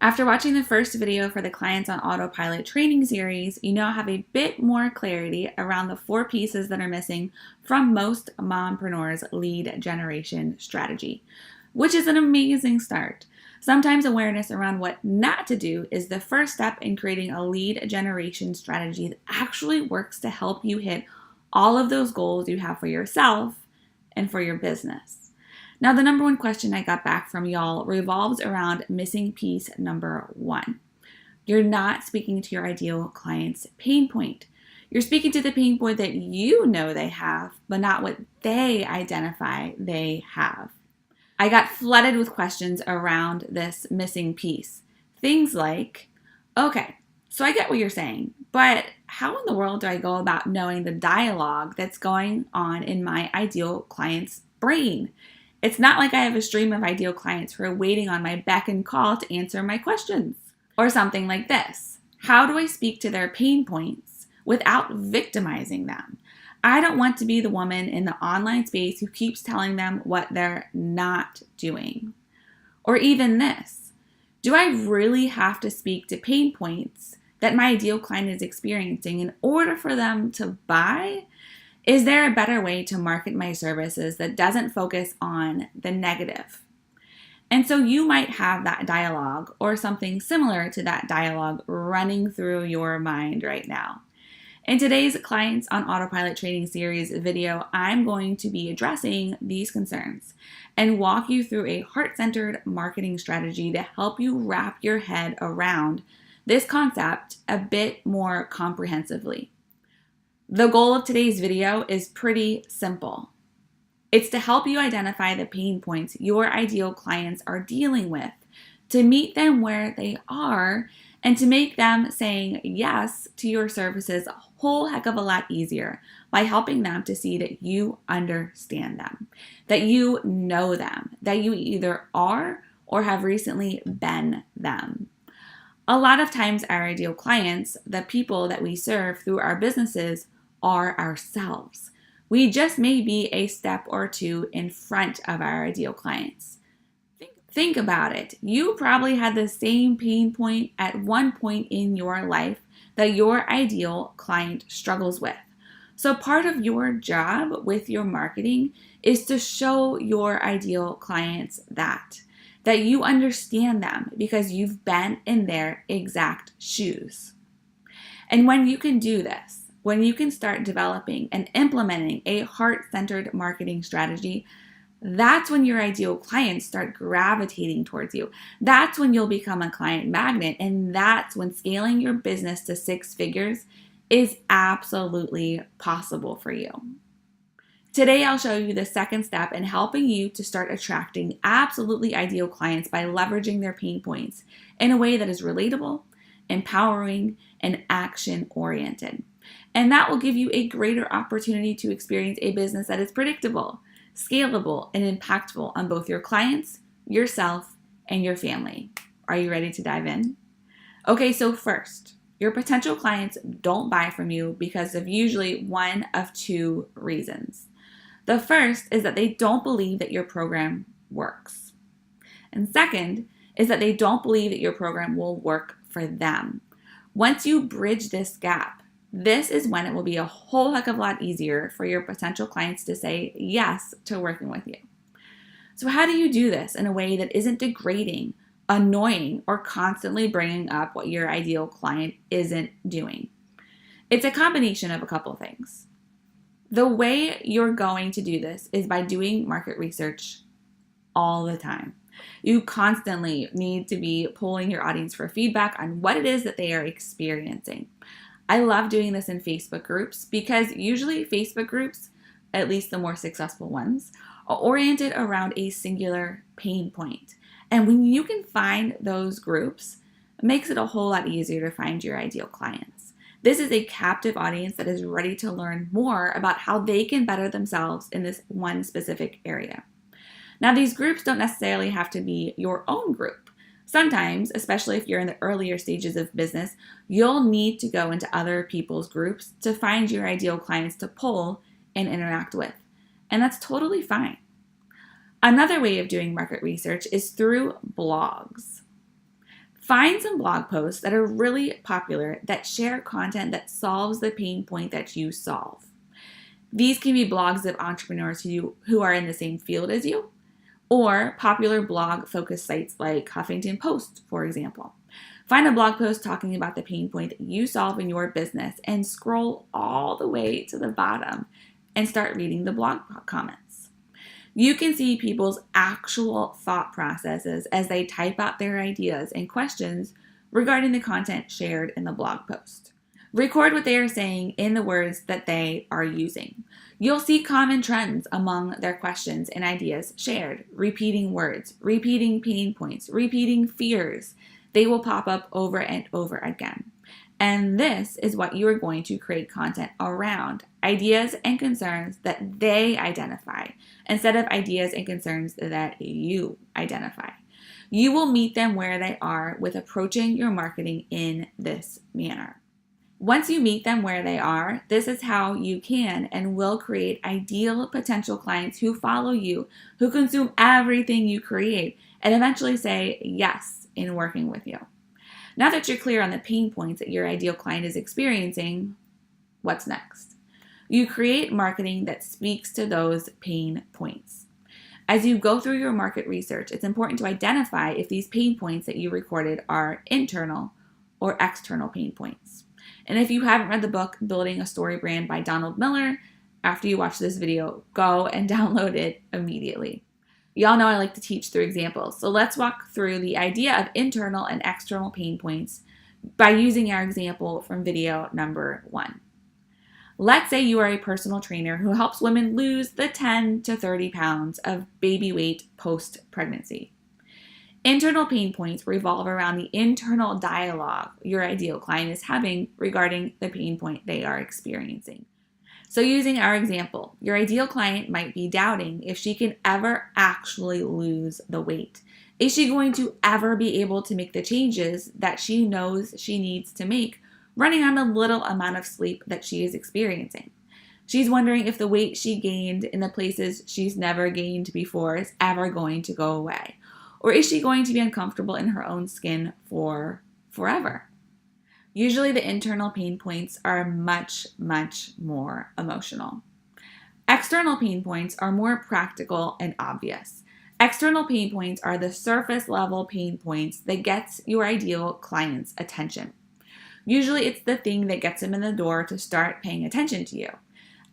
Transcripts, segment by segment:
After watching the first video for the Clients on Autopilot training series, you now have a bit more clarity around the 4 pieces that are missing from most mompreneurs' lead generation strategy, which is an amazing start. Sometimes awareness around what not to do is the first step in creating a lead generation strategy that actually works to help you hit all of those goals you have for yourself and for your business. Now, the number one question I got back from y'all revolves around missing piece number 1. You're not speaking to your ideal client's pain point. You're speaking to the pain point that you know they have, but not what they identify they have. I got flooded with questions around this missing piece. Things like, okay, so I get what you're saying, but how in the world do I go about knowing the dialogue that's going on in my ideal client's brain? It's not like I have a stream of ideal clients who are waiting on my beck and call to answer my questions. Or something like this. How do I speak to their pain points without victimizing them? I don't want to be the woman in the online space who keeps telling them what they're not doing. Or even this. Do I really have to speak to pain points that my ideal client is experiencing in order for them to buy? Is there a better way to market my services that doesn't focus on the negative? And so you might have that dialogue or something similar to that dialogue running through your mind right now. In today's Clients on Autopilot training series video, I'm going to be addressing these concerns and walk you through a heart-centered marketing strategy to help you wrap your head around this concept a bit more comprehensively. The goal of today's video is pretty simple. It's to help you identify the pain points your ideal clients are dealing with, to meet them where they are, and to make them saying yes to your services a whole heck of a lot easier by helping them to see that you understand them, that you know them, that you either are or have recently been them. A lot of times our ideal clients, the people that we serve through our businesses, are ourselves. We just may be a step or two in front of our ideal clients. Think about it. You probably had the same pain point at one point in your life that your ideal client struggles with. So part of your job with your marketing is to show your ideal clients that you understand them because you've been in their exact shoes. And when you can do this, when you can start developing and implementing a heart-centered marketing strategy, that's when your ideal clients start gravitating towards you. That's when you'll become a client magnet, and that's when scaling your business to 6 figures is absolutely possible for you. Today, I'll show you the second step in helping you to start attracting absolutely ideal clients by leveraging their pain points in a way that is relatable, empowering, and action-oriented. And that will give you a greater opportunity to experience a business that is predictable, scalable, and impactful on both your clients, yourself, and your family. Are you ready to dive in? Okay, so first, your potential clients don't buy from you because of usually one of 2 reasons. The first is that they don't believe that your program works. And second is that they don't believe that your program will work for them. Once you bridge this gap, this is when it will be a whole heck of a lot easier for your potential clients to say yes to working with you. So how do you do this in a way that isn't degrading, annoying, or constantly bringing up what your ideal client isn't doing? It's a combination of a couple things. The way you're going to do this is by doing market research all the time. You constantly need to be polling your audience for feedback on what it is that they are experiencing. I love doing this in Facebook groups because usually Facebook groups, at least the more successful ones, are oriented around a singular pain point. And when you can find those groups, it makes it a whole lot easier to find your ideal clients. This is a captive audience that is ready to learn more about how they can better themselves in this one specific area. Now, these groups don't necessarily have to be your own group. Sometimes, especially if you're in the earlier stages of business, you'll need to go into other people's groups to find your ideal clients to pull and interact with. And that's totally fine. Another way of doing market research is through blogs. Find some blog posts that are really popular that share content that solves the pain point that you solve. These can be blogs of entrepreneurs who are in the same field as you, or popular blog-focused sites like Huffington Post, for example. Find a blog post talking about the pain point that you solve in your business and scroll all the way to the bottom and start reading the blog comments. You can see people's actual thought processes as they type out their ideas and questions regarding the content shared in the blog post. Record what they are saying in the words that they are using. You'll see common trends among their questions and ideas shared, repeating words, repeating pain points, repeating fears. They will pop up over and over again. And this is what you are going to create content around, ideas and concerns that they identify, instead of ideas and concerns that you identify. You will meet them where they are with approaching your marketing in this manner. Once you meet them where they are, this is how you can and will create ideal potential clients who follow you, who consume everything you create, and eventually say yes in working with you. Now that you're clear on the pain points that your ideal client is experiencing, what's next? You create marketing that speaks to those pain points. As you go through your market research, it's important to identify if these pain points that you recorded are internal or external pain points. And if you haven't read the book, Building a Story Brand by Donald Miller, after you watch this video, go and download it immediately. Y'all know I like to teach through examples, so let's walk through the idea of internal and external pain points by using our example from video number 1. Let's say you are a personal trainer who helps women lose the 10 to 30 pounds of baby weight post-pregnancy. Internal pain points revolve around the internal dialogue your ideal client is having regarding the pain point they are experiencing. So using our example, your ideal client might be doubting if she can ever actually lose the weight. Is she going to ever be able to make the changes that she knows she needs to make, running on the little amount of sleep that she is experiencing? She's wondering if the weight she gained in the places she's never gained before is ever going to go away. Or is she going to be uncomfortable in her own skin for forever? Usually the internal pain points are much, much more emotional. External pain points are more practical and obvious. External pain points are the surface level pain points that gets your ideal client's attention. Usually it's the thing that gets them in the door to start paying attention to you.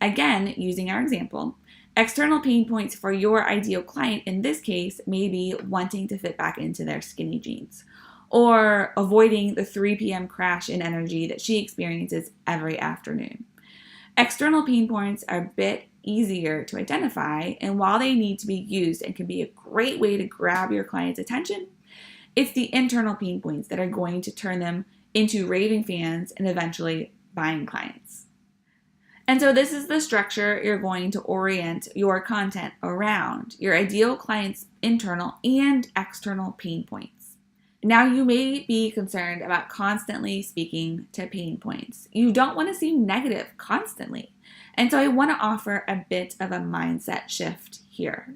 Again, using our example, external pain points for your ideal client in this case may be wanting to fit back into their skinny jeans, or avoiding the 3 p.m. crash in energy that she experiences every afternoon. External pain points are a bit easier to identify, and while they need to be used and can be a great way to grab your client's attention, it's the internal pain points that are going to turn them into raving fans and eventually buying clients. And so this is the structure you're going to orient your content around, your ideal client's internal and external pain points. Now, you may be concerned about constantly speaking to pain points. You don't want to seem negative constantly. And so I want to offer a bit of a mindset shift here.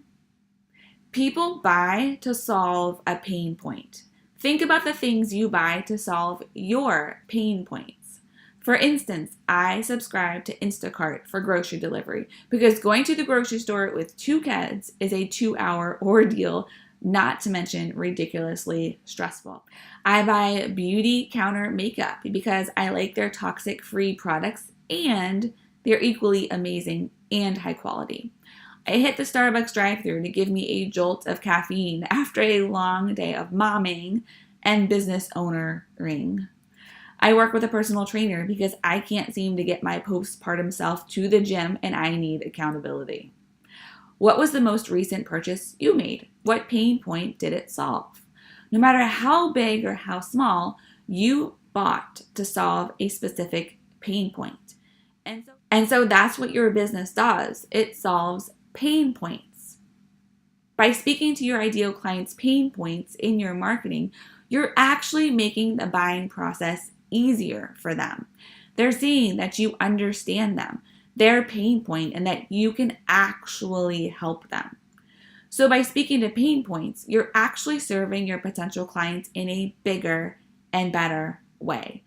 People buy to solve a pain point. Think about the things you buy to solve your pain points. For instance, I subscribe to Instacart for grocery delivery because going to the grocery store with 2 kids is a 2-hour ordeal, not to mention ridiculously stressful. I buy beauty counter makeup because I like their toxic-free products and they're equally amazing and high quality. I hit the Starbucks drive-thru to give me a jolt of caffeine after a long day of momming and business owner-ing. I work with a personal trainer because I can't seem to get my postpartum self to the gym and I need accountability. What was the most recent purchase you made? What pain point did it solve? No matter how big or how small, you bought to solve a specific pain point. And so that's what your business does. It solves pain points. By speaking to your ideal client's pain points in your marketing, you're actually making the buying process easier for them. They're seeing that you understand them, their pain point, and that you can actually help them. So by speaking to pain points, you're actually serving your potential clients in a bigger and better way.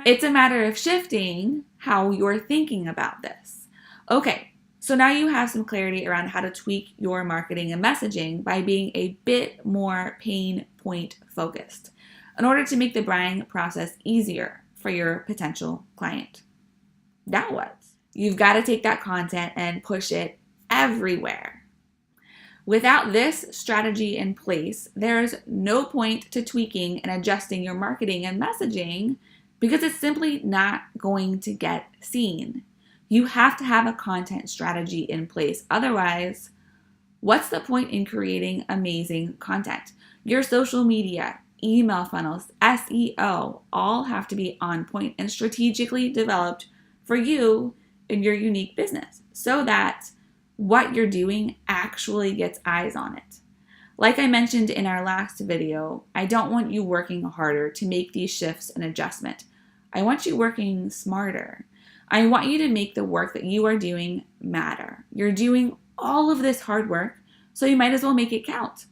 It's a matter of shifting how you're thinking about this. Okay, so now you have some clarity around how to tweak your marketing and messaging by being a bit more pain point focused in order to make the buying process easier for your potential client. Now what? You've got to take that content and push it everywhere. Without this strategy in place, there's no point to tweaking and adjusting your marketing and messaging because it's simply not going to get seen. You have to have a content strategy in place. Otherwise, what's the point in creating amazing content? Your social media, email funnels, SEO, all have to be on point and strategically developed for you and your unique business so that what you're doing actually gets eyes on it. Like I mentioned in our last video, I don't want you working harder to make these shifts and adjustment. I want you working smarter. I want you to make the work that you are doing matter. You're doing all of this hard work, so you might as well make it count.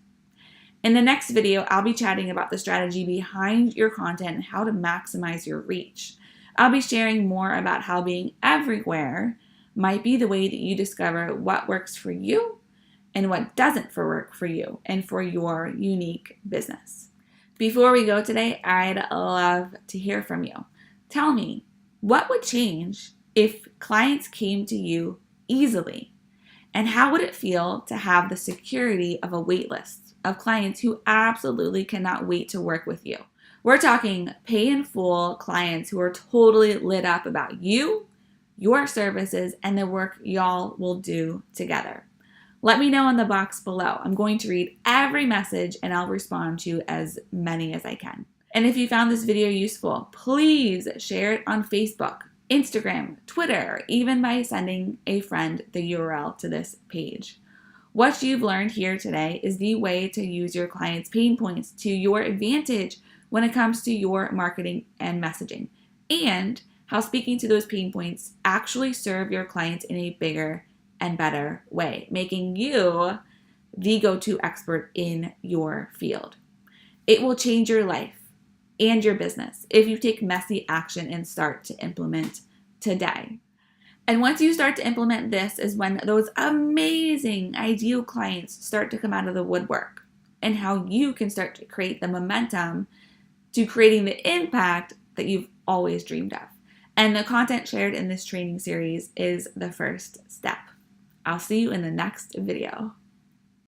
In the next video, I'll be chatting about the strategy behind your content and how to maximize your reach. I'll be sharing more about how being everywhere might be the way that you discover what works for you and what doesn't work for you and for your unique business. Before we go today, I'd love to hear from you. Tell me, what would change if clients came to you easily? And how would it feel to have the security of a wait list of clients who absolutely cannot wait to work with you? We're talking pay in full clients who are totally lit up about you, your services, and the work y'all will do together. Let me know in the box below. I'm going to read every message and I'll respond to as many as I can. And if you found this video useful, please share it on Facebook, Instagram, Twitter, even by sending a friend the URL to this page. What you've learned here today is the way to use your clients' pain points to your advantage when it comes to your marketing and messaging, and how speaking to those pain points actually serve your clients in a bigger and better way, making you the go-to expert in your field. It will change your life and your business if you take messy action and start to implement today. And once you start to implement this is when those amazing ideal clients start to come out of the woodwork, and how you can start to create the momentum to creating the impact that you've always dreamed of. And the content shared in this training series is the first step. I'll see you in the next video.